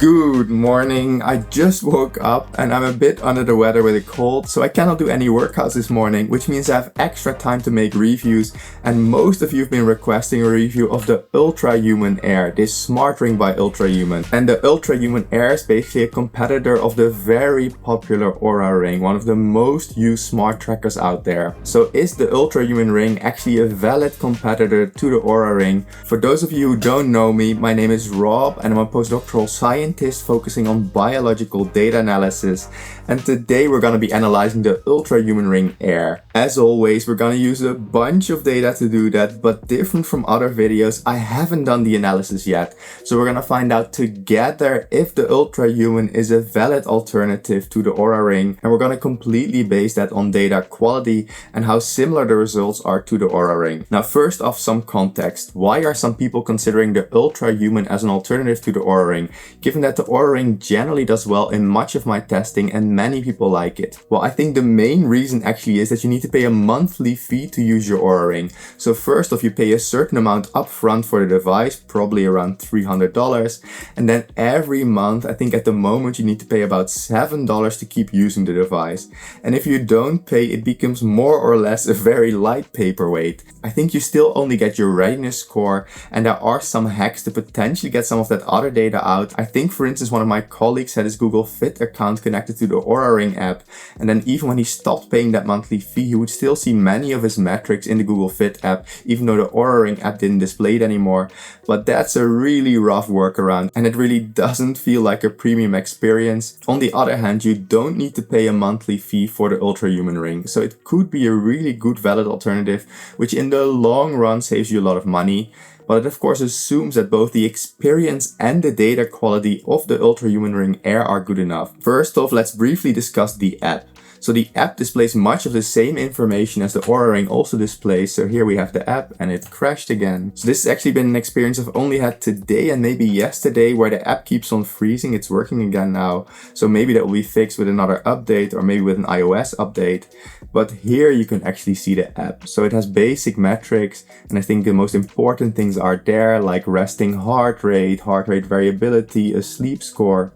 Good morning. I just woke up and I'm a bit under the weather with a cold, so I cannot do any workouts this morning, which means I have extra time to make reviews, and most of you have been requesting a review of the Ultrahuman Air, this smart ring by Ultrahuman. And the Ultrahuman Air is basically a competitor of the very popular Oura Ring, one of the most used smart trackers out there. So is the Ultrahuman Ring actually a valid competitor to the Oura Ring? For those of you who don't know me, my name is Rob and I'm a postdoctoral scientist focusing on biological data analysis, and today we're going to be analyzing the Ultrahuman Ring Air. As always, we're going to use a bunch of data to do that, but different from other videos, I haven't done the analysis yet. So we're going to find out together if the Ultrahuman is a valid alternative to the Oura Ring, and we're going to completely base that on data quality and how similar the results are to the Oura Ring. Now first off, some context. Why are some people considering the Ultrahuman as an alternative to the Oura Ring, given that the Oura Ring generally does well in much of my testing and many people like it? Well, I think the main reason actually is that you need to pay a monthly fee to use your Oura Ring. So first off, you pay a certain amount upfront for the device, probably around $300, and then every month, I think at the moment you need to pay about $7 to keep using the device. And if you don't pay, it becomes more or less a very light paperweight. I think you still only get your readiness score, and there are some hacks to potentially get some of that other data out. I think, for instance, one of my colleagues had his Google Fit account connected to the Oura Ring app, and then even when he stopped paying that monthly fee, he would still see many of his metrics in the Google Fit app, even though the Oura Ring app didn't display it anymore. But that's a really rough workaround, and it really doesn't feel like a premium experience. On the other hand, you don't need to pay a monthly fee for the Ultrahuman Ring, so it could be a really good valid alternative, which in the long run saves you a lot of money. But it of course assumes that both the experience and the data quality of the Ultrahuman Ring Air are good enough. First off, let's briefly discuss the app. So the app displays much of the same information as the Oura Ring also displays. So here we have the app and it crashed again. So this has actually been an experience I've only had today and maybe yesterday, where the app keeps on freezing. It's working again now. So maybe that will be fixed with another update or maybe with an iOS update. But here you can actually see the app. So it has basic metrics, and I think the most important things are there, like resting heart rate variability, a sleep score.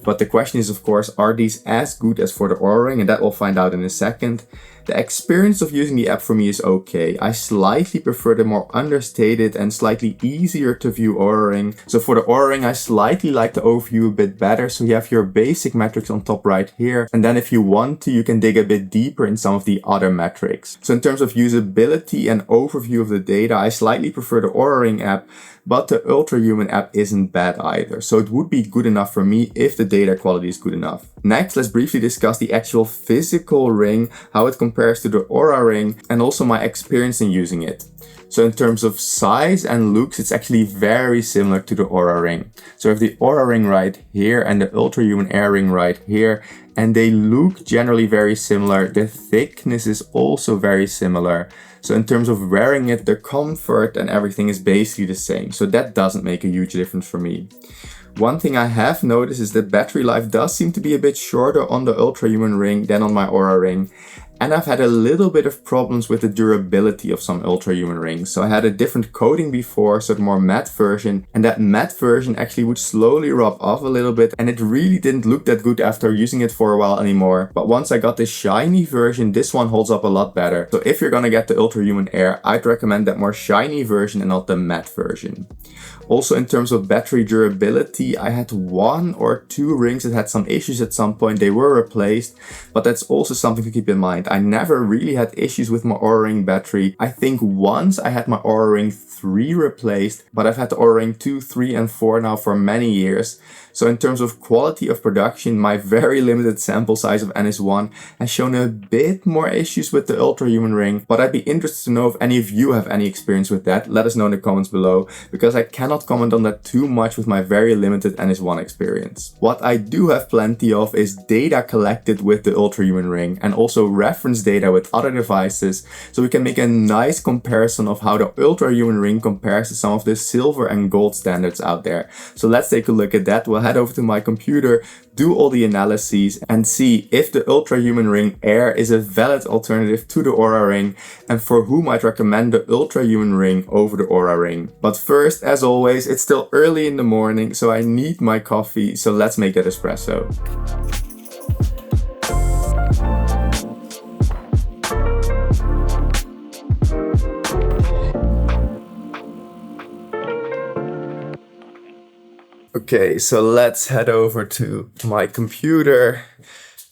But the question is, of course, are these as good as for the Oura Ring? And that we'll find out in a second. The experience of using the app for me is okay. I slightly prefer the more understated and slightly easier to view Oura Ring. So for the Oura Ring, I slightly like the overview a bit better. So you have your basic metrics on top right here. And then if you want to, you can dig a bit deeper in some of the other metrics. So in terms of usability and overview of the data, I slightly prefer the Oura Ring app, but the Ultrahuman app isn't bad either. So it would be good enough for me if the data quality is good enough. Next, let's briefly discuss the actual physical ring, how it compares to the Oura Ring, and also my experience in using it. So in terms of size and looks, it's actually very similar to the Oura Ring. So I have the Oura Ring right here and the Ultrahuman Air Ring right here, and they look generally very similar. The thickness is also very similar. So in terms of wearing it, the comfort and everything is basically the same. So that doesn't make a huge difference for me. One thing I have noticed is that battery life does seem to be a bit shorter on the Ultrahuman Ring than on my Oura Ring. And I've had a little bit of problems with the durability of some Ultrahuman rings. So I had a different coating before, so the more matte version, and that matte version actually would slowly rub off a little bit, and it really didn't look that good after using it for a while anymore. But once I got the shiny version, this one holds up a lot better. So if you're gonna get the Ultrahuman Air, I'd recommend that more shiny version and not the matte version. Also in terms of battery durability, I had 1 or 2 rings that had some issues at some point. They were replaced, but that's also something to keep in mind. I never really had issues with my Oura Ring battery. I think once I had my Oura Ring 3 replaced, but I've had the Oura Ring 2, 3 and 4 now for many years. So in terms of quality of production, my very limited sample size of NS1 has shown a bit more issues with the Ultrahuman Ring, but I'd be interested to know if any of you have any experience with that. Let us know in the comments below, because I cannot comment on that too much with my very limited NS1 experience. What I do have plenty of is data collected with the Ultrahuman Ring, and also reference data with other devices, so we can make a nice comparison of how the Ultrahuman Ring compares to some of the silver and gold standards out there. So let's take a look at that. We'll head over to my computer, do all the analyses, and see if the Ultrahuman Ring Air is a valid alternative to the Oura Ring, and for whom I'd recommend the Ultrahuman Ring over the Oura Ring. But first, as always, always, it's still early in the morning, so I need my coffee, so let's make that espresso. Okay, so let's head over to my computer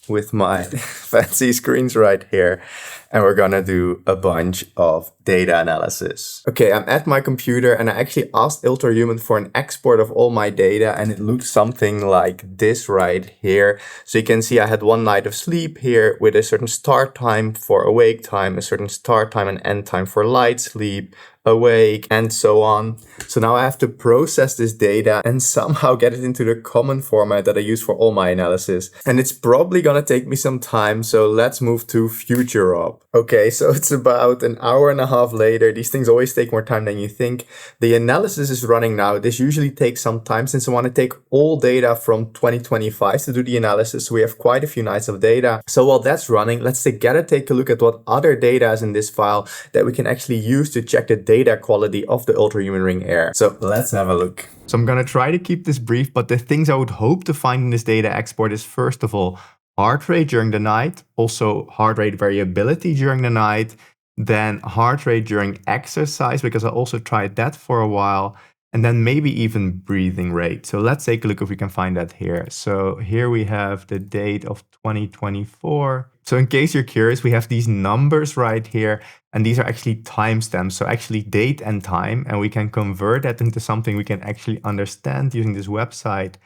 with my fancy screens right here, and we're gonna do a bunch of data analysis. Okay, I'm at my computer and I actually asked Ultrahuman for an export of all my data, and it looks something like this right here. So you can see I had 1 night of sleep here with a certain start time for awake time, a certain start time and end time for light sleep, awake, and so on. So now I have to process this data and somehow get it into the common format that I use for all my analysis. And it's probably gonna take me some time, so let's move to future up. Okay, so it's about an hour and a half later. These things always take more time than you think. The analysis is running now. This usually takes some time since I want to take all data from 2025 to do the analysis. So we have quite a few nights of data. So while that's running, let's take a look at what other data is in this file that we can actually use to check the data quality of the Ultrahuman Ring Air. So let's have a look. So I'm going to try to keep this brief, but the things I would hope to find in this data export is, first of all, heart rate during the night, also heart rate variability during the night, then heart rate during exercise, because I also tried that for a while, and then maybe even breathing rate. So let's take a look if we can find that here. So here we have the date of 2024. So in case you're curious, we have these numbers right here, and these are actually timestamps. So actually date and time, and we can convert that into something we can actually understand using this website.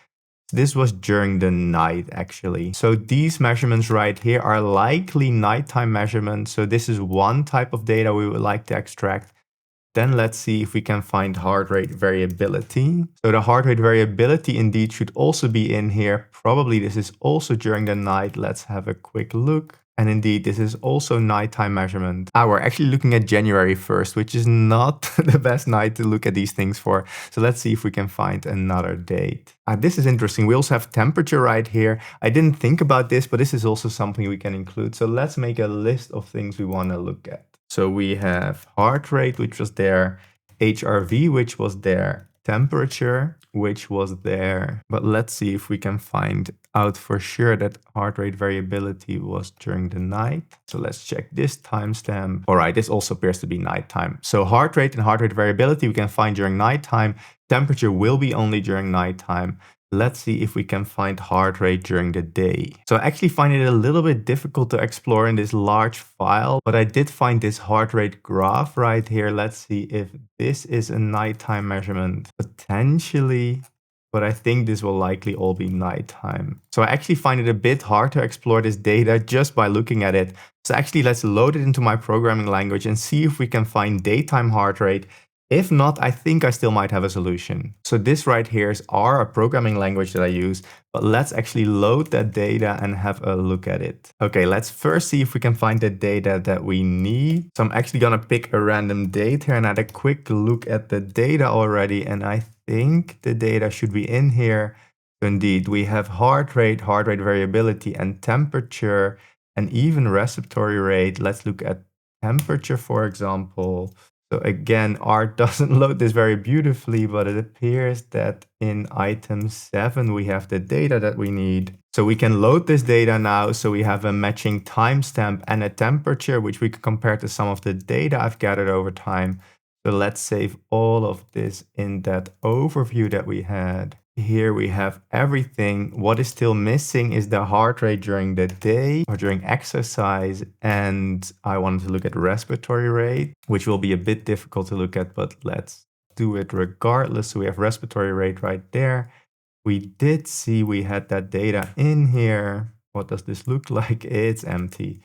This was during the night, actually. So these measurements right here are likely nighttime measurements. So this is one type of data we would like to extract. Then let's see if we can find heart rate variability. So the heart rate variability indeed should also be in here. Probably this is also during the night. Let's have a quick look. And indeed, this is also nighttime measurement. We're actually looking at January 1st, which is not the best night to look at these things for. So let's see if we can find another date. This is interesting. We also have temperature right here. I didn't think about this, but this is also something we can include. So let's make a list of things we want to look at. So we have heart rate, which was there, HRV, which was there, temperature, which was there. But let's see if we can find out for sure that heart rate variability was during the night. So let's check this timestamp. All right, this also appears to be nighttime. So heart rate and heart rate variability we can find during nighttime. Temperature will be only during nighttime. Let's see if we can find heart rate during the day. So I actually find it a little bit difficult to explore in this large file, but I did find this heart rate graph right here. Let's see if this is a nighttime measurement. Potentially, but I think this will likely all be nighttime. So I actually find it a bit hard to explore this data just by looking at it. So actually, let's load it into my programming language and see if we can find daytime heart rate. If not, I think I still might have a solution. So this right here is a programming language that I use, but let's actually load that data and have a look at it. Okay, let's first see if we can find the data that we need. So I'm actually gonna pick a random date here and add a quick look at the data already. And I think the data should be in here. So indeed, we have heart rate variability, and temperature, and even respiratory rate. Let's look at temperature, for example. So again, Art doesn't load this very beautifully, but it appears that in item 7, we have the data that we need. So we can load this data now. So we have a matching timestamp and a temperature, which we can compare to some of the data I've gathered over time. So let's save all of this in that overview that we had. Here we have everything. What is still missing is the heart rate during the day or during exercise. And I wanted to look at respiratory rate, which will be a bit difficult to look at, but let's do it regardless. So we have respiratory rate right there. We did see we had that data in here. What does this look like? It's empty.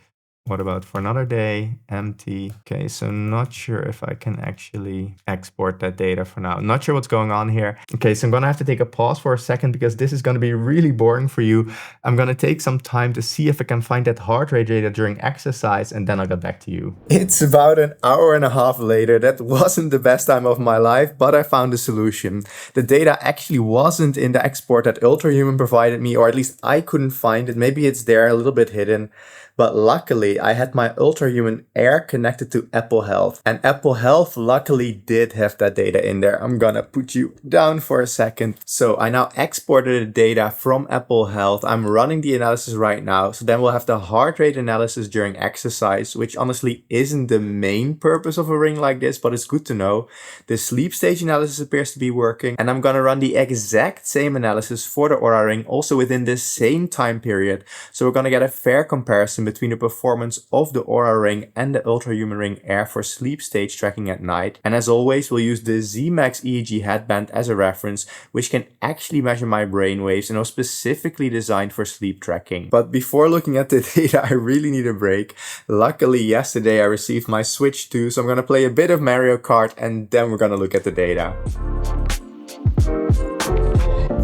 What about for another day? Empty. Okay, so not sure if I can actually export that data for now. Not sure what's going on here. Okay, so I'm gonna have to take a pause for a second because this is gonna be really boring for you. I'm gonna take some time to see if I can find that heart rate data during exercise, and then I'll get back to you. It's about an hour and a half later. That wasn't the best time of my life, but I found a solution. The data actually wasn't in the export that Ultrahuman provided me, or at least I couldn't find it. Maybe it's there, a little bit hidden. But luckily, I had my Ultrahuman Air connected to Apple Health, and Apple Health luckily did have that data in there. I'm gonna put you down for a second. So I now exported the data from Apple Health. I'm running the analysis right now. So then we'll have the heart rate analysis during exercise, which honestly isn't the main purpose of a ring like this, but it's good to know. The sleep stage analysis appears to be working, and I'm gonna run the exact same analysis for the Oura Ring also within the same time period. So we're gonna get a fair comparison between the performance of the Oura Ring and the Ultrahuman Ring Air for sleep stage tracking at night. And as always, we'll use the ZMax EEG headband as a reference, which can actually measure my brain waves and was specifically designed for sleep tracking. But before looking at the data, I really need a break. Luckily, yesterday I received my Switch 2, so I'm gonna play a bit of Mario Kart and then we're gonna look at the data.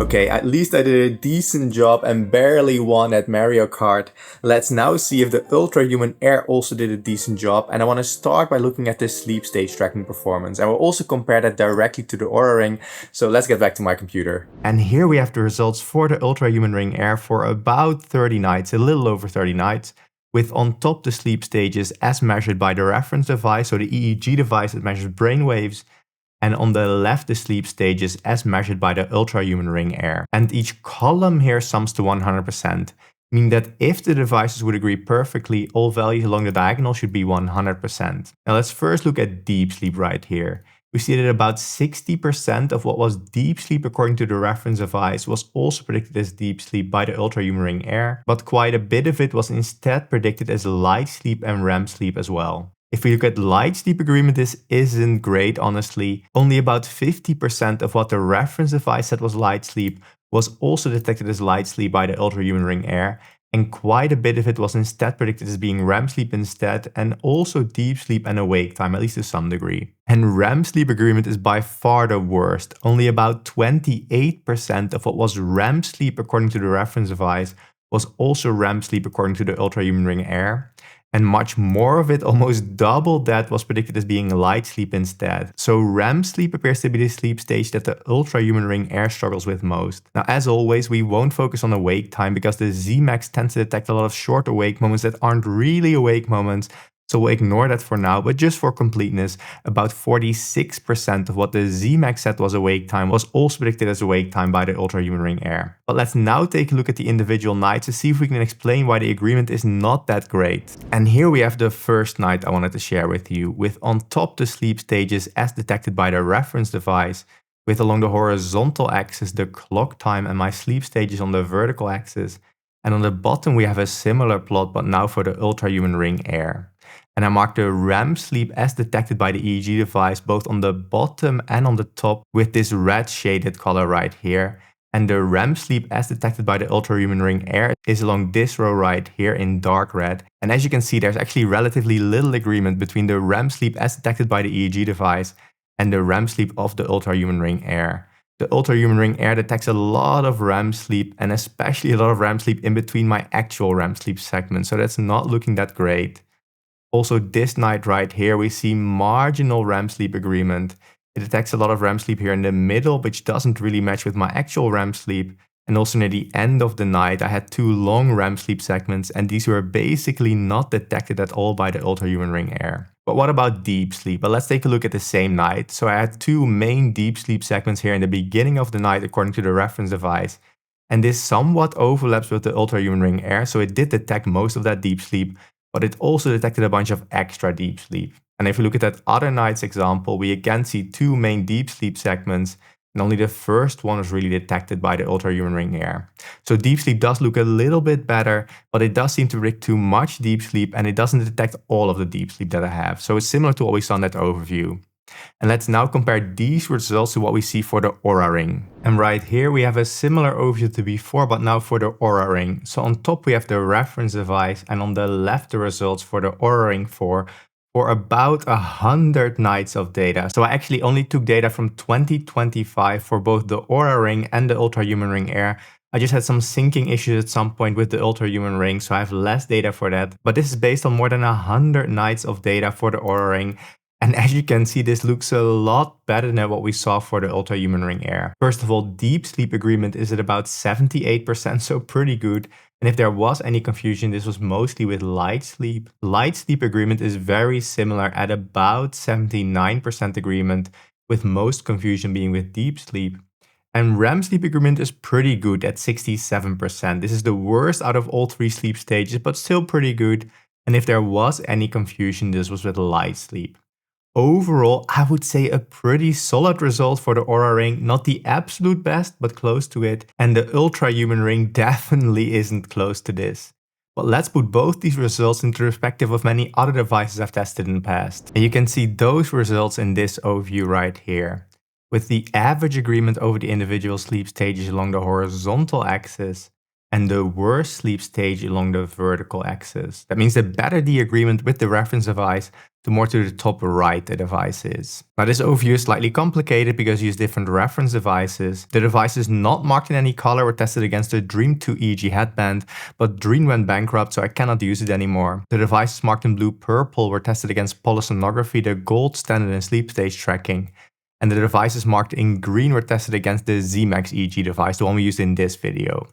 Okay, at least I did a decent job and barely won at Mario Kart. Let's now see if the Ultrahuman Air also did a decent job, and I want to start by looking at the sleep stage tracking performance, and we'll also compare that directly to the Oura Ring. So let's get back to my computer. And here we have the results for the Ultrahuman Ring Air for about 30 nights, a little over 30 nights, with on top the sleep stages as measured by the reference device, so the EEG device that measures brain waves, and on the left the sleep stages as measured by the Ultrahuman Ring Air. And each column here sums to 100%, meaning that if the devices would agree perfectly, all values along the diagonal should be 100%. Now let's first look at deep sleep right here. We see that about 60% of what was deep sleep according to the reference device was also predicted as deep sleep by the Ultrahuman Ring Air, but quite a bit of it was instead predicted as light sleep and REM sleep as well. If we look at light sleep agreement, this isn't great, honestly. Only about 50% of what the reference device said was light sleep was also detected as light sleep by the Ultrahuman Ring Air, and quite a bit of it was instead predicted as being REM sleep instead, and also deep sleep and awake time, at least to some degree. And REM sleep agreement is by far the worst. Only about 28% of what was REM sleep according to the reference device was also REM sleep according to the Ultrahuman Ring Air. And much more of it, almost double that, was predicted as being light sleep instead. So REM sleep appears to be the sleep stage that the Ultrahuman Ring Air struggles with most. Now, as always, we won't focus on awake time because the ZMax tends to detect a lot of short awake moments that aren't really awake moments. So we'll ignore that for now, but just for completeness, about 46% of what the ZMax said was awake time was also predicted as awake time by the Ultrahuman Ring Air. But let's now take a look at the individual nights to see if we can explain why the agreement is not that great. And here we have the first night I wanted to share with you, with on top the sleep stages as detected by the reference device, with along the horizontal axis the clock time and my sleep stages on the vertical axis. And on the bottom we have a similar plot, but now for the Ultrahuman Ring Air. And I marked the REM sleep as detected by the EEG device both on the bottom and on the top with this red shaded color right here. And the REM sleep as detected by the Ultrahuman Ring Air is along this row right here in dark red. And as you can see, there's actually relatively little agreement between the REM sleep as detected by the EEG device and the REM sleep of the Ultrahuman Ring Air. The Ultrahuman Ring Air detects a lot of REM sleep, and especially a lot of REM sleep in between my actual REM sleep segments, so that's not looking that great. Also, this night right here, we see marginal REM sleep agreement. It detects a lot of REM sleep here in the middle, which doesn't really match with my actual REM sleep. And also near the end of the night, I had 2 long REM sleep segments, and these were basically not detected at all by the Ultrahuman Ring Air. But what about deep sleep? Well, let's take a look at the same night. So I had 2 main deep sleep segments here in the beginning of the night according to the reference device. And this somewhat overlaps with the Ultrahuman Ring Air, so it did detect most of that deep sleep, but it also detected a bunch of extra deep sleep. And if you look at that other night's example, we again see 2 main deep sleep segments, and only the first one was really detected by the Ultrahuman Ring Air. So deep sleep does look a little bit better, but it does seem to predict too much deep sleep, and it doesn't detect all of the deep sleep that I have. So it's similar to what we saw in that overview. And let's now compare these results to what we see for the Oura Ring. And right here we have a similar overview to before, but now for the Oura Ring. So on top we have the reference device, and on the left the results for the Oura Ring for about 100 nights of data. So I actually only took data from 2025 for both the Oura Ring and the Ultrahuman Ring Air. I just had some syncing issues at some point with the Ultrahuman Ring, so I have less data for that. But this is based on more than 100 nights of data for the Oura Ring. And And as you can see, this looks a lot better than what we saw for the Ultrahuman Ring Air. First of all, deep sleep agreement is at about 78%, so pretty good. And if there was any confusion, this was mostly with light sleep. Light sleep agreement is very similar at about 79% agreement, with most confusion being with deep sleep. And REM sleep agreement is pretty good at 67%. This is the worst out of all 3 sleep stages, but still pretty good. And if there was any confusion, this was with light sleep. Overall, I would say a pretty solid result for the Oura Ring, not the absolute best, but close to it. And the Ultrahuman Ring definitely isn't close to this. But let's put both these results into perspective of many other devices I've tested in the past. And you can see those results in this overview right here. With the average agreement over the individual sleep stages along the horizontal axis, and the worst sleep stage along the vertical axis. That means the better the agreement with the reference device, the more to the top right the device is. Now this overview is slightly complicated because you use different reference devices. The devices not marked in any color were tested against the Dream 2 EEG headband, but Dream went bankrupt, so I cannot use it anymore. The devices marked in blue-purple were tested against polysomnography, the gold standard in sleep stage tracking. And the devices marked in green were tested against the Z-Max EEG device, the one we used in this video.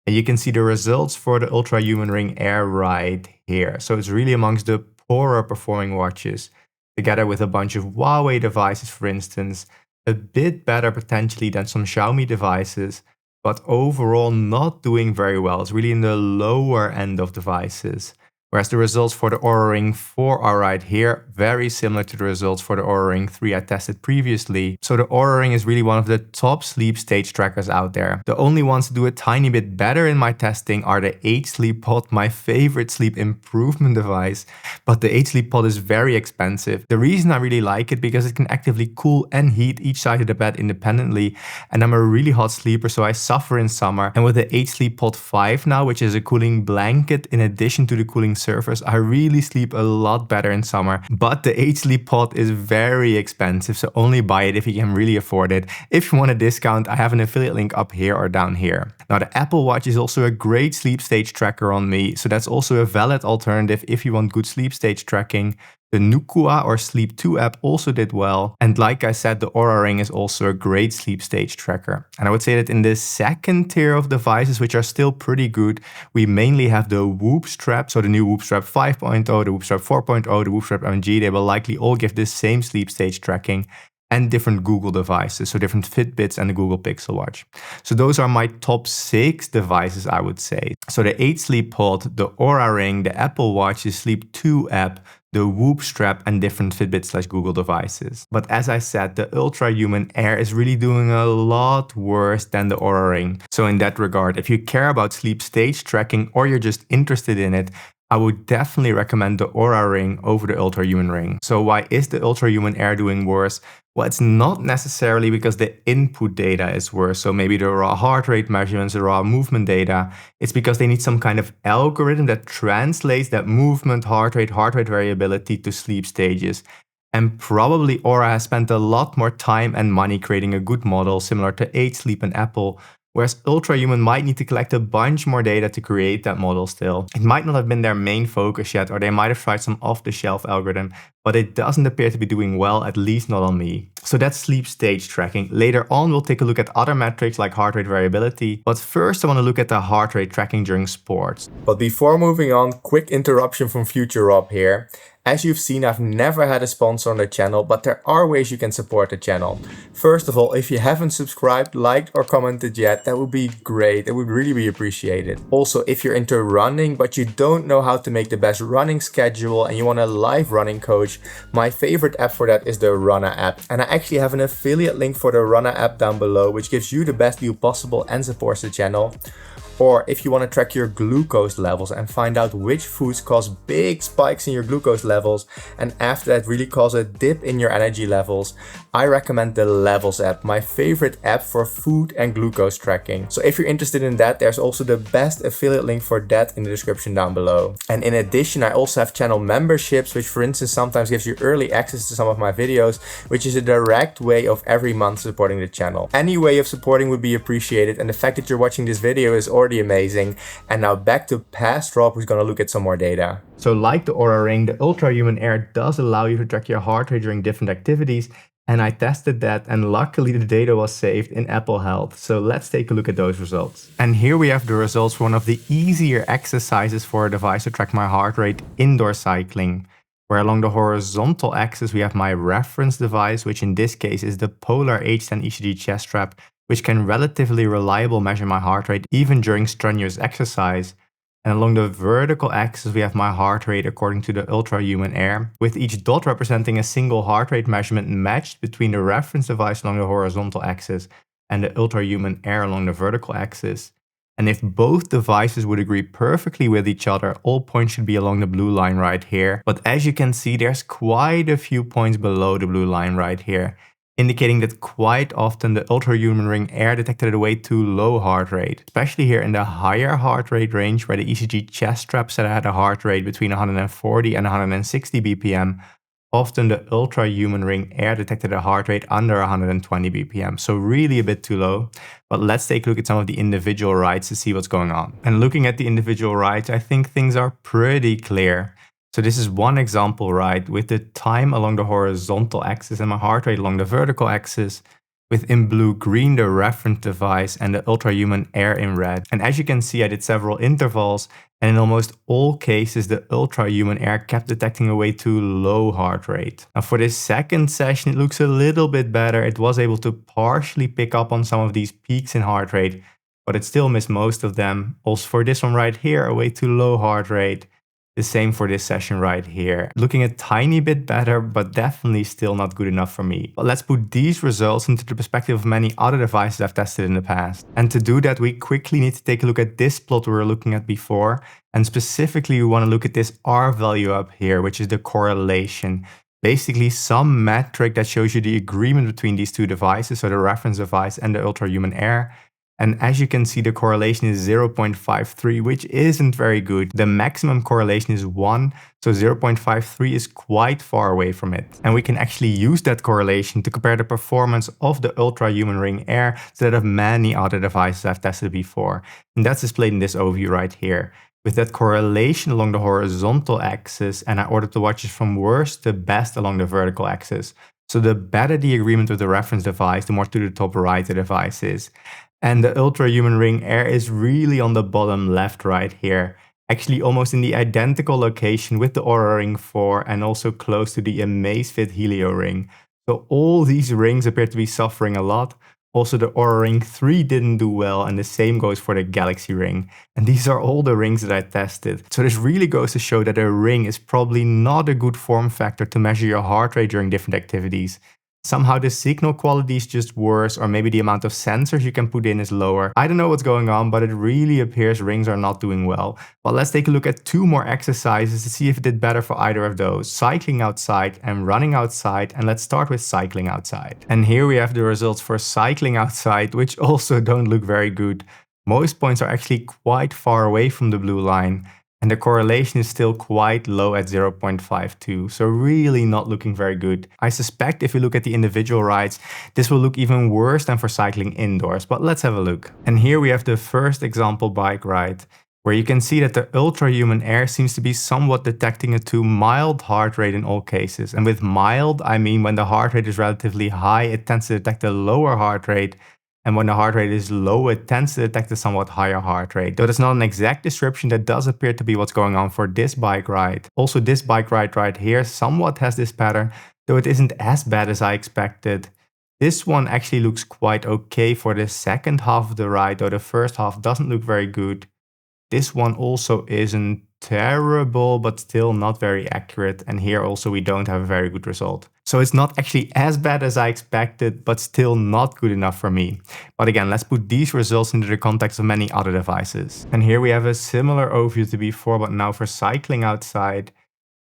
And you can see the results for the Ultrahuman Ring Air right here. So it's really amongst the poorer performing watches, together with a bunch of Huawei devices, for instance, a bit better potentially than some Xiaomi devices, but overall not doing very well. It's really in the lower end of devices. Whereas the results for the Oura Ring 4 are right here, very similar to the results for the Oura Ring 3 I tested previously. So the Oura Ring is really one of the top sleep stage trackers out there. The only ones to do a tiny bit better in my testing are the H-Sleep Pod, my favorite sleep improvement device. But the H-Sleep Pod is very expensive. The reason I really like it because it can actively cool and heat each side of the bed independently. And I'm a really hot sleeper, so I suffer in summer. And with the H-Sleep Pod 5 now, which is a cooling blanket in addition to the cooling surface, I really sleep a lot better in summer. But the H-Sleep Pod is very expensive, so only buy it if you can really afford it. If you want a discount, I have an affiliate link up here or down here. Now the Apple Watch is also a great sleep stage tracker on me, so that's also a valid alternative if you want good sleep stage tracking. The Nukua or Sleep 2 app also did well. And like I said, the Oura Ring is also a great sleep stage tracker. And I would say that in the second tier of devices, which are still pretty good, we mainly have the Whoop Strap. So the new Whoop Strap 5.0, the Whoop Strap 4.0, the Whoop Strap MG, they will likely all give the same sleep stage tracking. And different Google devices, so different Fitbits and the Google Pixel Watch. So those are my top 6 devices, I would say. So the H-Sleep Pod, the Oura Ring, the Apple Watch, the Sleep 2 app, the Whoop Strap, and different Fitbit/Google devices. But as I said, the Ultrahuman Air is really doing a lot worse than the Oura Ring. So in that regard, if you care about sleep stage tracking or you're just interested in it, I would definitely recommend the Oura Ring over the Ultrahuman Ring. So why is the Ultrahuman Air doing worse? Well, it's not necessarily because the input data is worse. So maybe the raw heart rate measurements, the raw movement data. It's because they need some kind of algorithm that translates that movement, heart rate variability to sleep stages. And probably Oura has spent a lot more time and money creating a good model similar to H-Sleep and Apple, whereas Ultrahuman might need to collect a bunch more data to create that model still. It might not have been their main focus yet, or they might have tried some off-the-shelf algorithm, but it doesn't appear to be doing well, at least not on me. So that's sleep stage tracking. Later on, we'll take a look at other metrics like heart rate variability, but first I want to look at the heart rate tracking during sports. But before moving on, quick interruption from Future Rob here. As you've seen, I've never had a sponsor on the channel, but there are ways you can support the channel. First of all, if you haven't subscribed, liked or commented yet, that would be great. That would really be appreciated. Also, if you're into running, but you don't know how to make the best running schedule and you want a live running coach, my favorite app for that is the Runner app. And I actually have an affiliate link for the Runner app down below, which gives you the best deal possible and supports the channel. Or if you want to track your glucose levels and find out which foods cause big spikes in your glucose levels and after that really cause a dip in your energy levels, I recommend the Levels app, my favorite app for food and glucose tracking. So if you're interested in that, there's also the best affiliate link for that in the description down below. And in addition, I also have channel memberships, which for instance sometimes gives you early access to some of my videos, which is a direct way of every month supporting the channel. Any way of supporting would be appreciated, and the fact that you're watching this video is already pretty amazing. And now back to past Rob, who's gonna look at some more data. So like the Oura Ring, the Ultrahuman Air does allow you to track your heart rate during different activities, and I tested that, and luckily the data was saved in Apple Health. So let's take a look at those results. And here we have the results for one of the easier exercises for a device to track my heart rate, indoor cycling, where along the horizontal axis we have my reference device, which in this case is the Polar H10 ECG chest strap, which can relatively reliably measure my heart rate even during strenuous exercise. And along the vertical axis, we have my heart rate according to the Ultrahuman Air, with each dot representing a single heart rate measurement matched between the reference device along the horizontal axis and the Ultrahuman Air along the vertical axis. And if both devices would agree perfectly with each other, all points should be along the blue line right here. But as you can see, there's quite a few points below the blue line right here, indicating that quite often the Ultrahuman Ring Air detected a way too low heart rate, especially here in the higher heart rate range where the ECG chest strap said I had a heart rate between 140 and 160 BPM. Often the Ultrahuman Ring Air detected a heart rate under 120 BPM, so really a bit too low. But let's take a look at some of the individual rides to see what's going on. And looking at the individual rides, I think things are pretty clear. So this is one example ride with the time along the horizontal axis and my heart rate along the vertical axis, with in blue-green the reference device and the Ultrahuman Air in red. And as you can see, I did several intervals, and in almost all cases the Ultrahuman Air kept detecting a way too low heart rate. Now for this second session it looks a little bit better. It was able to partially pick up on some of these peaks in heart rate, but it still missed most of them. Also for this one right here, a way too low heart rate. The same for this session right here. Looking a tiny bit better, but definitely still not good enough for me. But let's put these results into the perspective of many other devices I've tested in the past. And to do that, we quickly need to take a look at this plot we were looking at before. And specifically, we want to look at this R value up here, which is the correlation. Basically, some metric that shows you the agreement between these two devices, so the reference device and the Ultrahuman Air. And as you can see, the correlation is 0.53, which isn't very good. The maximum correlation is 1, so 0.53 is quite far away from it. And we can actually use that correlation to compare the performance of the Ultrahuman Ring Air to that of many other devices I've tested before. And that's displayed in this overview right here. With that correlation along the horizontal axis, and I ordered the watches from worst to best along the vertical axis. So the better the agreement with the reference device, the more to the top right the device is. And the Ultrahuman Ring Air is really on the bottom left right here. Actually almost in the identical location with the Oura Ring 4 and also close to the Amazfit Helio Ring. So all these rings appear to be suffering a lot. Also the Oura Ring 3 didn't do well, and the same goes for the Galaxy Ring. And these are all the rings that I tested. So this really goes to show that a ring is probably not a good form factor to measure your heart rate during different activities. Somehow the signal quality is just worse, or maybe the amount of sensors you can put in is lower. I don't know what's going on, but it really appears rings are not doing well. But let's take a look at two more exercises to see if it did better for either of those. Cycling outside and running outside, and let's start with cycling outside. And here we have the results for cycling outside, which also don't look very good. Most points are actually quite far away from the blue line. And the correlation is still quite low at 0.52, so really not looking very good. I suspect if we look at the individual rides, this will look even worse than for cycling indoors, but let's have a look. And here we have the first example bike ride, where you can see that the Ultrahuman Air seems to be somewhat detecting a too mild heart rate in all cases. And with mild, I mean when the heart rate is relatively high, it tends to detect a lower heart rate. And when the heart rate is low, it tends to detect a somewhat higher heart rate. Though that's not an exact description, that does appear to be what's going on for this bike ride. Also, this bike ride right here somewhat has this pattern, though it isn't as bad as I expected. This one actually looks quite okay for the second half of the ride, though the first half doesn't look very good. This one also isn't terrible, but still not very accurate. And here also we don't have a very good result. So it's not actually as bad as I expected, but still not good enough for me. But again, let's put these results into the context of many other devices. And here we have a similar overview to before, but now for cycling outside.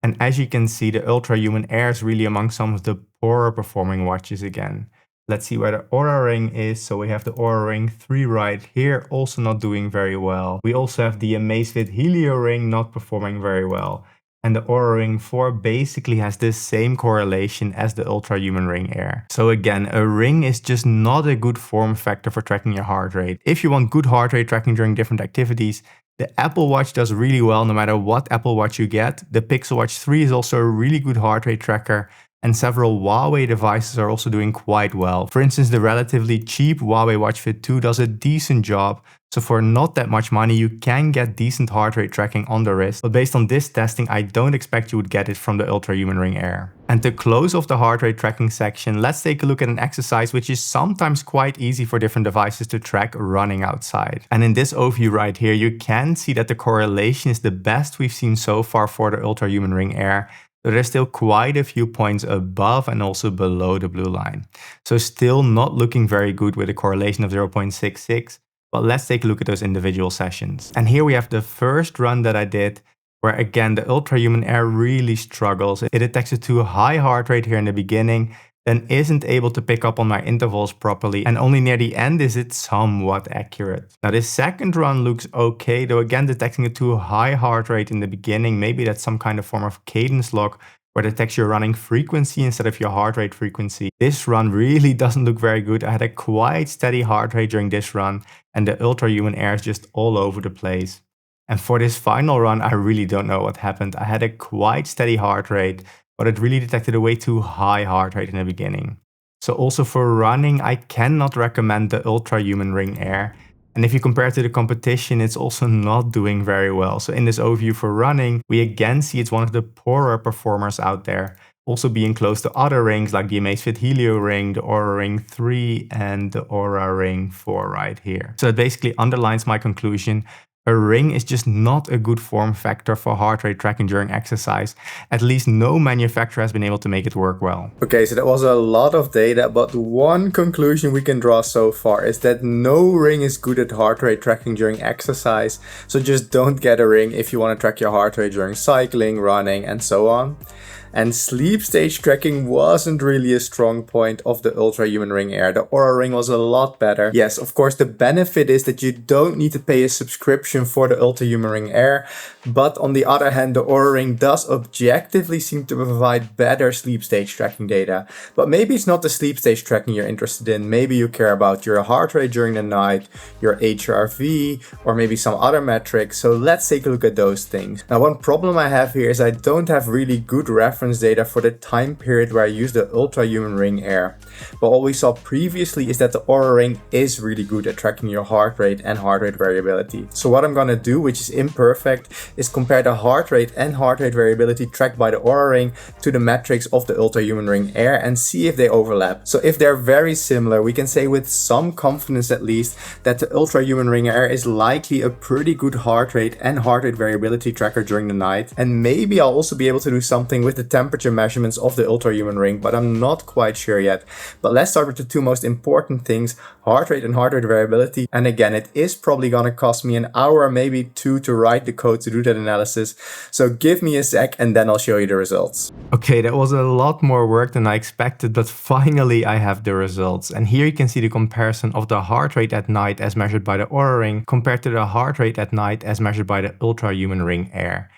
And as you can see, the Ultrahuman Air is really among some of the poorer performing watches again. Let's see where the Oura Ring is. So we have the Oura Ring 3 right here, also not doing very well. We also have the Amazfit Helio Ring not performing very well. And the Oura Ring 4 basically has the same correlation as the Ultrahuman Ring Air. So again, a ring is just not a good form factor for tracking your heart rate. If you want good heart rate tracking during different activities, the Apple Watch does really well no matter what Apple Watch you get. The Pixel Watch 3 is also a really good heart rate tracker, and several Huawei devices are also doing quite well. For instance, the relatively cheap Huawei Watch Fit 2 does a decent job. So for not that much money, you can get decent heart rate tracking on the wrist. But based on this testing, I don't expect you would get it from the Ultrahuman Ring Air. And to close off the heart rate tracking section, let's take a look at an exercise which is sometimes quite easy for different devices to track running outside. And in this overview right here, you can see that the correlation is the best we've seen so far for the Ultrahuman Ring Air. So there's still quite a few points above and also below the blue line. So still not looking very good with a correlation of 0.66. But let's take a look at those individual sessions. And here we have the first run that I did, where again the Ultrahuman Air really struggles. It detects a too high heart rate here in the beginning, then isn't able to pick up on my intervals properly, and only near the end is it somewhat accurate. Now this second run looks okay, though again detecting a too high heart rate in the beginning. Maybe that's some kind of form of cadence lock where it detects your running frequency instead of your heart rate frequency. This run really doesn't look very good. I had a quite steady heart rate during this run, and the Ultrahuman Air is just all over the place. And for this final run, I really don't know what happened. I had a quite steady heart rate, but it really detected a way too high heart rate in the beginning. So also for running, I cannot recommend the Ultrahuman Ring Air. And if you compare it to the competition, it's also not doing very well. So in this overview for running, we again see it's one of the poorer performers out there. Also being close to other rings like the Amazfit Helio Ring, the Oura Ring 3 and the Oura Ring 4 right here. So it basically underlines my conclusion. A ring is just not a good form factor for heart rate tracking during exercise. At least no manufacturer has been able to make it work well. Okay, so that was a lot of data, but one conclusion we can draw so far is that no ring is good at heart rate tracking during exercise. So just don't get a ring if you want to track your heart rate during cycling, running, and so on. And sleep stage tracking wasn't really a strong point of the Ultrahuman Ring Air. The Oura Ring was a lot better. Yes, of course, the benefit is that you don't need to pay a subscription for the Ultrahuman Ring Air. But on the other hand, the Oura Ring does objectively seem to provide better sleep stage tracking data. But maybe it's not the sleep stage tracking you're interested in. Maybe you care about your heart rate during the night, your HRV, or maybe some other metrics. So let's take a look at those things. Now, one problem I have here is I don't have really good reference data for the time period where I used the Ultrahuman Ring Air. But what we saw previously is that the Oura Ring is really good at tracking your heart rate and heart rate variability. So what I'm gonna do, which is imperfect, is compare the heart rate and heart rate variability tracked by the Oura Ring to the metrics of the Ultrahuman Ring Air and see if they overlap. So if they're very similar, we can say with some confidence at least that the Ultrahuman Ring Air is likely a pretty good heart rate and heart rate variability tracker during the night. And maybe I'll also be able to do something with the temperature measurements of the Ultrahuman Ring, but I'm not quite sure yet. But let's start with the two most important things, heart rate and heart rate variability. And again, it is probably gonna cost me an hour, maybe two, to write the code to do that analysis. So give me a sec and then I'll show you the results. Okay, that was a lot more work than I expected, but finally I have the results. And here you can see the comparison of the heart rate at night as measured by the Oura Ring compared to the heart rate at night as measured by the Ultrahuman Ring Air.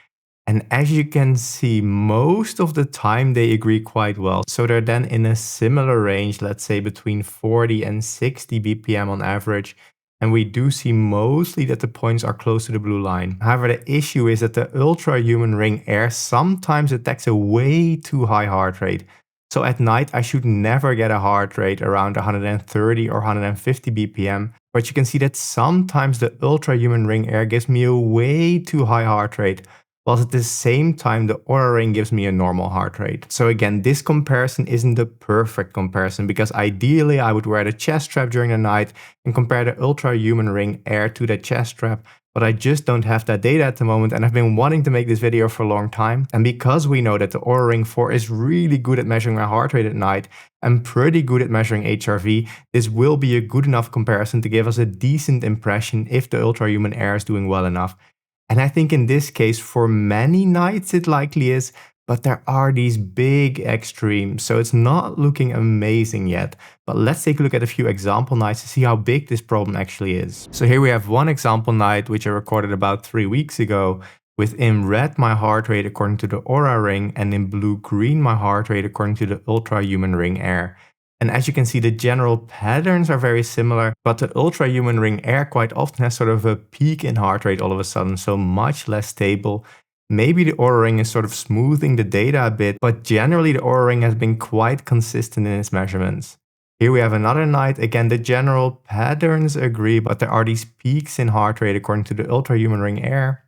And as you can see, most of the time they agree quite well. So they're then in a similar range, let's say between 40 and 60 BPM on average. And we do see mostly that the points are close to the blue line. However, the issue is that the Ultrahuman Ring Air sometimes detects a way too high heart rate. So at night, I should never get a heart rate around 130 or 150 BPM. But you can see that sometimes the Ultrahuman Ring Air gives me a way too high heart rate, whilst at the same time the Oura Ring gives me a normal heart rate. So again, this comparison isn't the perfect comparison because ideally I would wear the chest strap during the night and compare the Ultrahuman Ring Air to the chest strap, but I just don't have that data at the moment and I've been wanting to make this video for a long time. And because we know that the Oura Ring 4 is really good at measuring my heart rate at night and pretty good at measuring HRV, this will be a good enough comparison to give us a decent impression if the Ultrahuman Air is doing well enough. And I think in this case, for many nights it likely is, but there are these big extremes, so it's not looking amazing yet. But let's take a look at a few example nights to see how big this problem actually is. So here we have one example night, which I recorded about 3 weeks ago, with in red my heart rate according to the Oura Ring and in blue-green my heart rate according to the Ultrahuman Ring Air. And as you can see, the general patterns are very similar, but the Ultrahuman Ring Air quite often has sort of a peak in heart rate all of a sudden, so much less stable. Maybe the Oura Ring is sort of smoothing the data a bit, but generally the Oura Ring has been quite consistent in its measurements. Here we have another night. Again, the general patterns agree, but there are these peaks in heart rate according to the Ultrahuman Ring Air.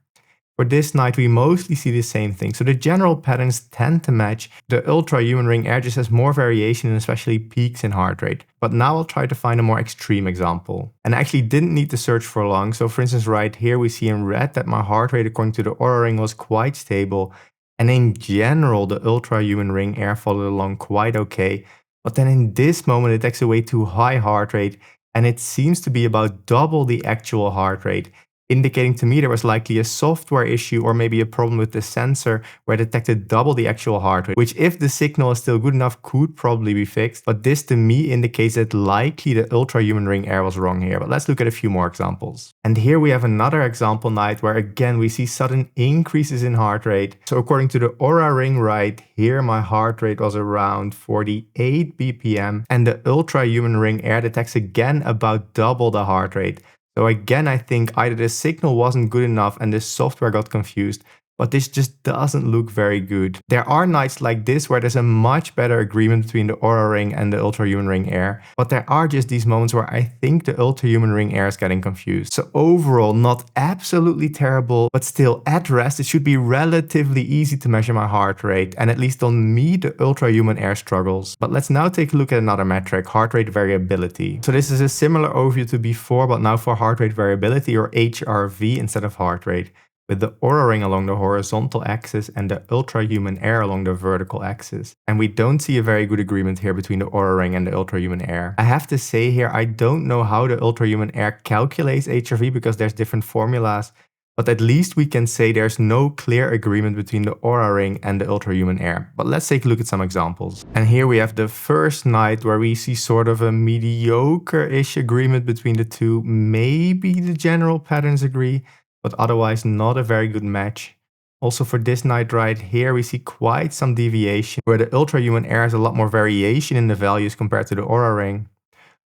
For this night, we mostly see the same thing. So the general patterns tend to match. The Ultrahuman Ring Air just has more variation and especially peaks in heart rate. But now I'll try to find a more extreme example. And I actually didn't need to search for long. So for instance, right here, we see in red that my heart rate according to the Oura Ring was quite stable. And in general, the Ultrahuman Ring Air followed along quite okay. But then in this moment, it takes a way too high heart rate. And it seems to be about double the actual heart rate, indicating to me there was likely a software issue or maybe a problem with the sensor where it detected double the actual heart rate, which if the signal is still good enough could probably be fixed. But this to me indicates that likely the Ultrahuman Ring Air was wrong here. But let's look at a few more examples. And here we have another example night where again we see sudden increases in heart rate. So according to the Oura Ring right here, my heart rate was around 48 BPM and the Ultrahuman Ring Air detects again about double the heart rate. So again, I think either the signal wasn't good enough and the software got confused, but this just doesn't look very good. There are nights like this where there's a much better agreement between the Oura Ring and the Ultrahuman Ring Air, but there are just these moments where I think the Ultrahuman Ring Air is getting confused. So overall, not absolutely terrible, but still at rest, it should be relatively easy to measure my heart rate, and at least on me, the Ultrahuman Air struggles. But let's now take a look at another metric, heart rate variability. So this is a similar overview to before, but now for heart rate variability, or HRV instead of heart rate, with the Oura Ring along the horizontal axis and the Ultrahuman Air along the vertical axis. And we don't see a very good agreement here between the Oura Ring and the Ultrahuman Air. I have to say here, I don't know how the Ultrahuman Air calculates HRV because there's different formulas, but at least we can say there's no clear agreement between the Oura Ring and the Ultrahuman Air. But let's take a look at some examples. And here we have the first night where we see sort of a mediocre-ish agreement between the two. Maybe the general patterns agree, but otherwise not a very good match. Also for this night right here, we see quite some deviation, where the Ultrahuman Air has a lot more variation in the values compared to the Oura Ring.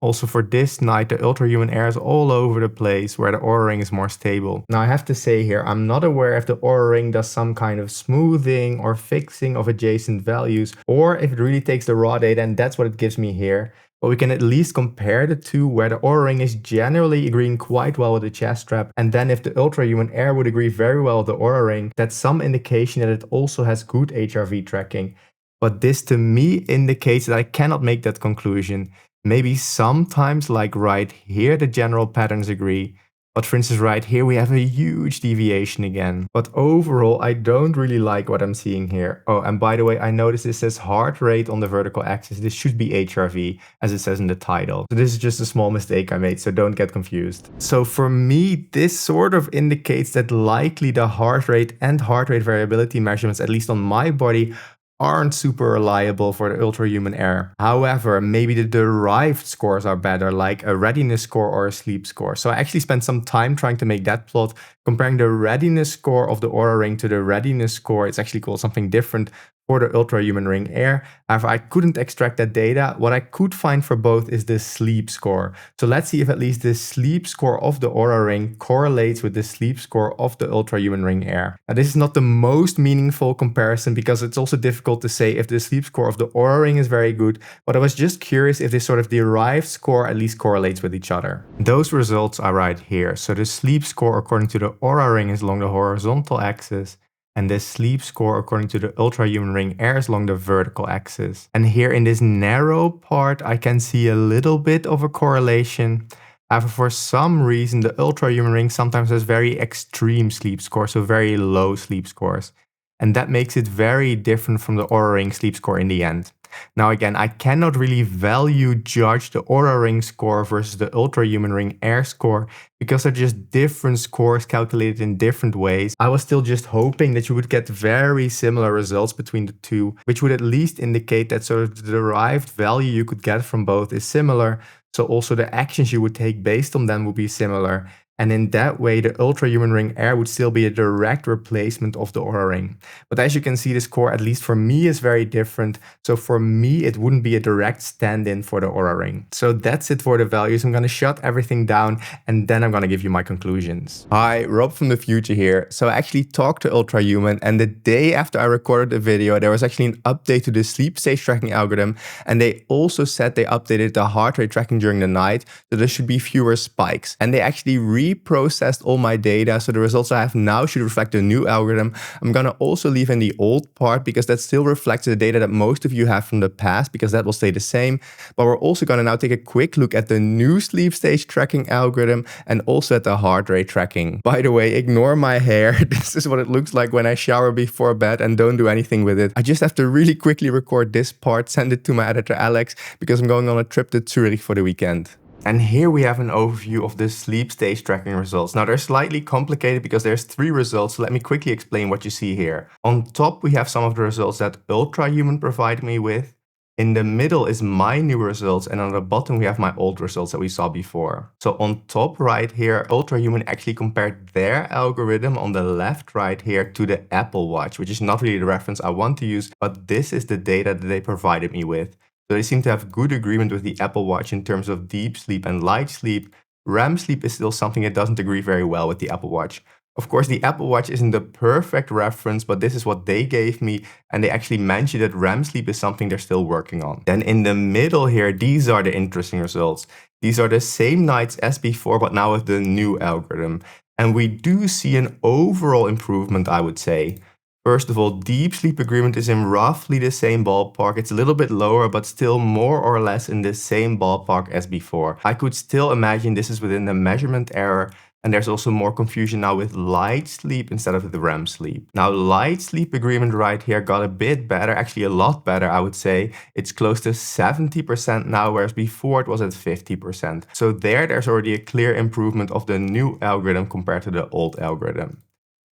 Also for this night, the Ultrahuman Air is all over the place, where the Oura Ring is more stable. Now I have to say here, I'm not aware if the Oura Ring does some kind of smoothing or fixing of adjacent values, or if it really takes the raw data and that's what it gives me here. But we can at least compare the two, where the Oura Ring is generally agreeing quite well with the chest strap, and then if the Ultrahuman Air would agree very well with the Oura Ring, that's some indication that it also has good HRV tracking. But this to me indicates that I cannot make that conclusion. Maybe sometimes, like right here, the general patterns agree. But for instance, right here, we have a huge deviation again. But overall, I don't really like what I'm seeing here. Oh, and by the way, I noticed it says heart rate on the vertical axis. This should be HRV, as it says in the title. So this is just a small mistake I made, so don't get confused. So for me, this sort of indicates that likely the heart rate and heart rate variability measurements, at least on my body, aren't super reliable for the Ultrahuman Air. However, maybe the derived scores are better, like a readiness score or a sleep score. So I actually spent some time trying to make that plot, comparing the readiness score of the Oura Ring to the readiness score. It's actually called something different for the Ultrahuman Ring Air. However, I couldn't extract that data. What I could find for both is the sleep score. So let's see if at least the sleep score of the Oura Ring correlates with the sleep score of the Ultrahuman Ring Air. Now, this is not the most meaningful comparison because it's also difficult to say if the sleep score of the Oura Ring is very good, but I was just curious if this sort of derived score at least correlates with each other. Those results are right here. So the sleep score according to the Oura Ring is along the horizontal axis, and the sleep score according to the Ultrahuman Ring Air is along the vertical axis. And here in this narrow part, I can see a little bit of a correlation. However, for some reason, the Ultrahuman Ring sometimes has very extreme sleep scores, so very low sleep scores. And that makes it very different from the Oura Ring sleep score in the end. Now again, I cannot really value judge the Oura Ring score versus the Ultrahuman Ring Air score because they're just different scores calculated in different ways. I was still just hoping that you would get very similar results between the two, which would at least indicate that sort of the derived value you could get from both is similar. So also the actions you would take based on them would be similar. And in that way, the Ultrahuman Ring Air would still be a direct replacement of the Oura Ring. But as you can see, the score, at least for me, is very different. So for me, it wouldn't be a direct stand-in for the Oura Ring. So that's it for the values. I'm going to shut everything down and then I'm going to give you my conclusions. Hi, Rob from the future here. So I actually talked to Ultrahuman, and the day after I recorded the video, there was actually an update to the sleep stage tracking algorithm. And they also said they updated the heart rate tracking during the night, so there should be fewer spikes. And they actually reprocessed all my data, so the results I have now should reflect the new algorithm. I'm gonna also leave in the old part because that still reflects the data that most of you have from the past, because that will stay the same. But we're also gonna now take a quick look at the new sleep stage tracking algorithm and also at the heart rate tracking. By the way, ignore my hair. This is what it looks like when I shower before bed, and don't do anything with it. I just have to really quickly record this part, send it to my editor Alex, because I'm going on a trip to Zurich for the weekend. And here we have an overview of the sleep stage tracking results. Now they're slightly complicated because there's 3 results, so let me quickly explain what you see here. On top we have some of the results that Ultrahuman provided me with. In the middle is my new results, and on the bottom we have my old results that we saw before. So on top right here, Ultrahuman actually compared their algorithm on the left right here to the Apple Watch, which is not really the reference I want to use, but this is the data that they provided me with. So they seem to have good agreement with the Apple Watch in terms of deep sleep and light sleep. REM sleep is still something that doesn't agree very well with the Apple Watch. Of course, the Apple Watch isn't the perfect reference, but this is what they gave me, and they actually mentioned that REM sleep is something they're still working on. Then in the middle here, these are the interesting results. These are the same nights as before, but now with the new algorithm. And we do see an overall improvement, I would say. First of all, deep sleep agreement is in roughly the same ballpark. It's a little bit lower, but still more or less in the same ballpark as before. I could still imagine this is within the measurement error. And there's also more confusion now with light sleep instead of the REM sleep. Now, light sleep agreement right here got a bit better, actually a lot better, I would say. It's close to 70% now, whereas before it was at 50%. So there's already a clear improvement of the new algorithm compared to the old algorithm.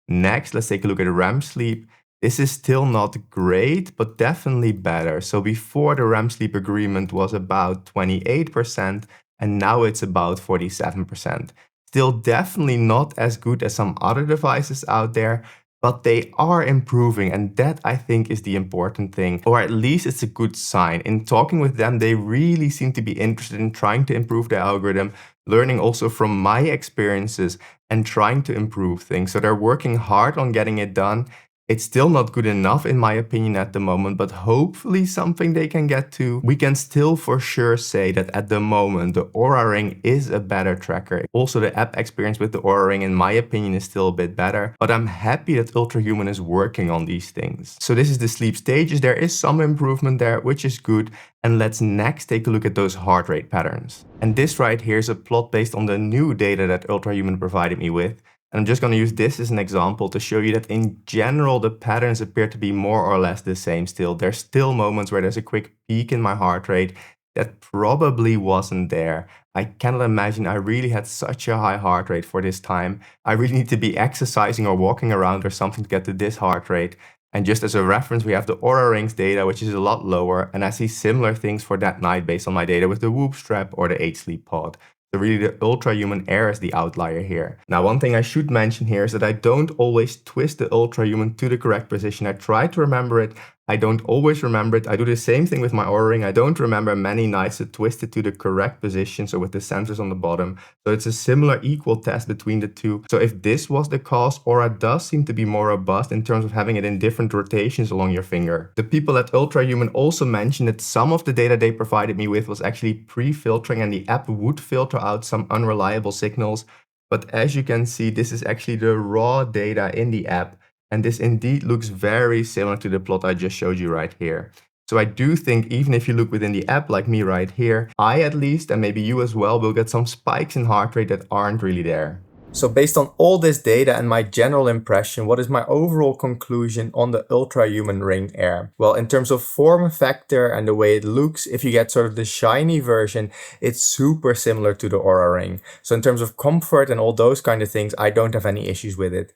Next, let's take a look at REM sleep. This is still not great, but definitely better. So before, the REM sleep agreement was about 28%, and now it's about 47%. Still definitely not as good as some other devices out there, but they are improving, and that I think is the important thing, or at least it's a good sign. In talking with them, they really seem to be interested in trying to improve the algorithm, learning also from my experiences and trying to improve things. So they're working hard on getting it done. It's still not good enough in my opinion at the moment, but hopefully something they can get to. We can still for sure say that at the moment the Oura Ring is a better tracker. Also, the app experience with the Oura Ring in my opinion is still a bit better, but I'm happy that Ultrahuman is working on these things. So this is the sleep stages. There is some improvement there, which is good. And let's next take a look at those heart rate patterns. And this right here is a plot based on the new data that Ultrahuman provided me with. And I'm just going to use this as an example to show you that in general, the patterns appear to be more or less the same still. There's still moments where there's a quick peak in my heart rate that probably wasn't there. I cannot imagine I really had such a high heart rate for this time. I really need to be exercising or walking around or something to get to this heart rate. And just as a reference, we have the Oura Rings data, which is a lot lower. And I see similar things for that night based on my data with the Whoop strap or the 8 sleep pod. So really the Ultrahuman Air is the outlier here. Now, one thing I should mention here is that I don't always twist the Ultrahuman to the correct position. I try to remember it. I don't always remember it. I do the same thing with my Oura Ring. I don't remember many nights to twist it to the correct position, so with the sensors on the bottom. So it's a similar equal test between the two. So if this was the cause, Oura does seem to be more robust in terms of having it in different rotations along your finger. The people at Ultrahuman also mentioned that some of the data they provided me with was actually pre-filtering, and the app would filter out some unreliable signals. But as you can see, this is actually the raw data in the app. And this indeed looks very similar to the plot I just showed you right here. So I do think even if you look within the app like me right here, I at least, and maybe you as well, will get some spikes in heart rate that aren't really there. So based on all this data and my general impression, what is my overall conclusion on the Ultrahuman Ring Air? Well, in terms of form factor and the way it looks, if you get sort of the shiny version, it's super similar to the Oura Ring. So in terms of comfort and all those kind of things, I don't have any issues with it.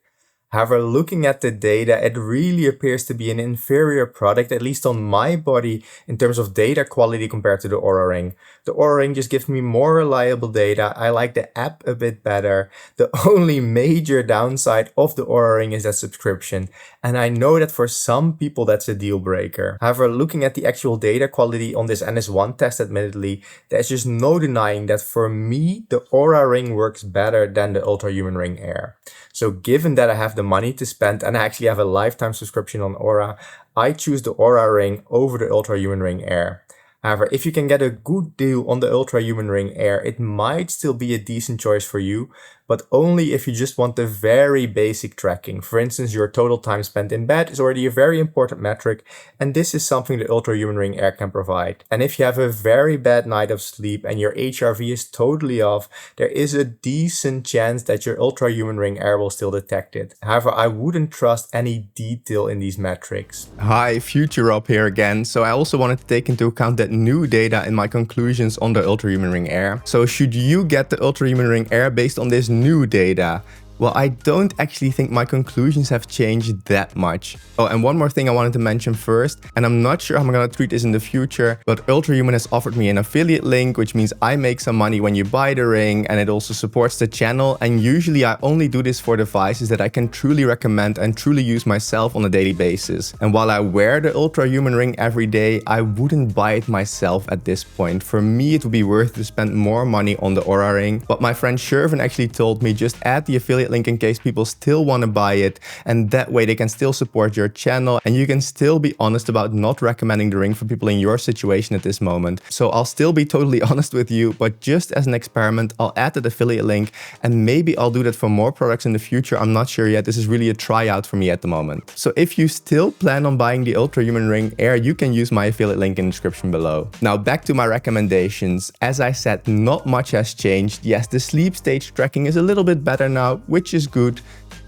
However, looking at the data, it really appears to be an inferior product, at least on my body, in terms of data quality compared to the Oura Ring. The Oura Ring just gives me more reliable data. I like the app a bit better. The only major downside of the Oura Ring is that subscription. And I know that for some people that's a deal breaker. However, looking at the actual data quality on this NS1 test, admittedly, there's just no denying that for me, the Oura Ring works better than the Ultrahuman Ring Air. So given that I have the money to spend and I actually have a lifetime subscription on Oura, I choose the Oura Ring over the Ultrahuman Ring Air. However, if you can get a good deal on the Ultrahuman Ring Air, it might still be a decent choice for you, but only if you just want the very basic tracking. For instance, your total time spent in bed is already a very important metric, and this is something the Ultrahuman Ring Air can provide. And if you have a very bad night of sleep and your HRV is totally off, there is a decent chance that your Ultrahuman Ring Air will still detect it. However, I wouldn't trust any detail in these metrics. Hi, Future Rob here again. So I also wanted to take into account that new data in my conclusions on the Ultrahuman Ring Air. So should you get the Ultrahuman Ring Air based on this new data? Well, I don't actually think my conclusions have changed that much. Oh, and one more thing I wanted to mention first, and I'm not sure how I'm gonna treat this in the future, but Ultrahuman has offered me an affiliate link, which means I make some money when you buy the ring, and it also supports the channel. And usually I only do this for devices that I can truly recommend and truly use myself on a daily basis. And while I wear the Ultrahuman Ring every day, I wouldn't buy it myself at this point. For me, it would be worth to spend more money on the Oura Ring. But my friend Shervin actually told me just add the affiliate link in case people still want to buy it, and that way they can still support your channel and you can still be honest about not recommending the ring for people in your situation at this moment. So I'll still be totally honest with you, but just as an experiment, I'll add that affiliate link, and maybe I'll do that for more products in the future. I'm not sure yet. This is really a tryout for me at the moment. So if you still plan on buying the Ultrahuman Ring Air, you can use my affiliate link in the description below. Now back to my recommendations. As I said, not much has changed. Yes, the sleep stage tracking is a little bit better now, which is good.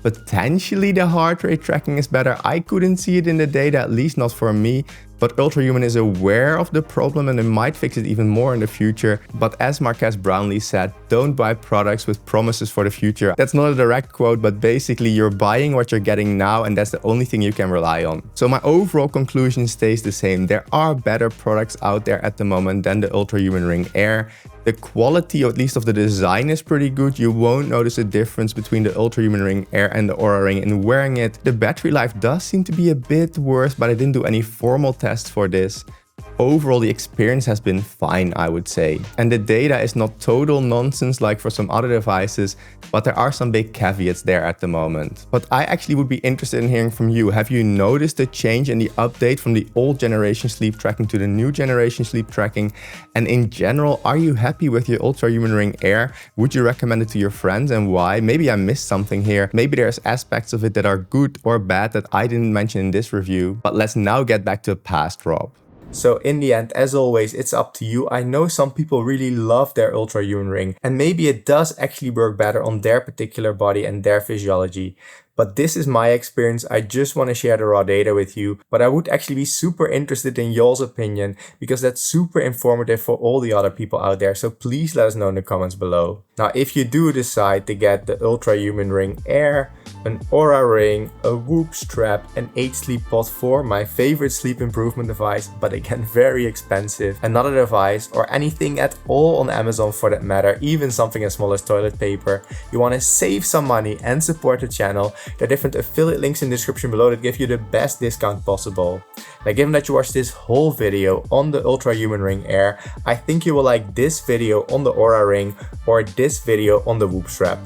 Potentially the heart rate tracking is better. I couldn't see it in the data, at least not for me. But Ultrahuman is aware of the problem and they might fix it even more in the future. But as Marques Brownlee said, don't buy products with promises for the future. That's not a direct quote, but basically you're buying what you're getting now and that's the only thing you can rely on. So my overall conclusion stays the same. There are better products out there at the moment than the Ultrahuman Ring Air. The quality, or at least of the design, is pretty good. You won't notice a difference between the Ultrahuman Ring Air and the Oura Ring in wearing it. The battery life does seem to be a bit worse, but I didn't do any formal tests for this. Overall, the experience has been fine, I would say. And the data is not total nonsense like for some other devices, but there are some big caveats there at the moment. But I actually would be interested in hearing from you. Have you noticed the change in the update from the old generation sleep tracking to the new generation sleep tracking? And in general, are you happy with your Ultrahuman Ring Air? Would you recommend it to your friends and why? Maybe I missed something here. Maybe there's aspects of it that are good or bad that I didn't mention in this review. But let's now get back to past Rob. So in the end, as always, it's up to you. I know some people really love their Ultrahuman Ring, and maybe it does actually work better on their particular body and their physiology. But this is my experience. I just want to share the raw data with you. But I would actually be super interested in y'all's opinion because that's super informative for all the other people out there. So please let us know in the comments below. Now, if you do decide to get the Ultrahuman Ring Air, an Oura Ring, a Whoop strap, an 8-Sleep Pod 4, my favorite sleep improvement device, but again very expensive, another device, or anything at all on Amazon for that matter, even something as small as toilet paper, you want to save some money and support the channel, there are different affiliate links in the description below that give you the best discount possible. Now, given that you watched this whole video on the Ultrahuman Ring Air, I think you will like this video on the Oura Ring or this video on the Whoop strap.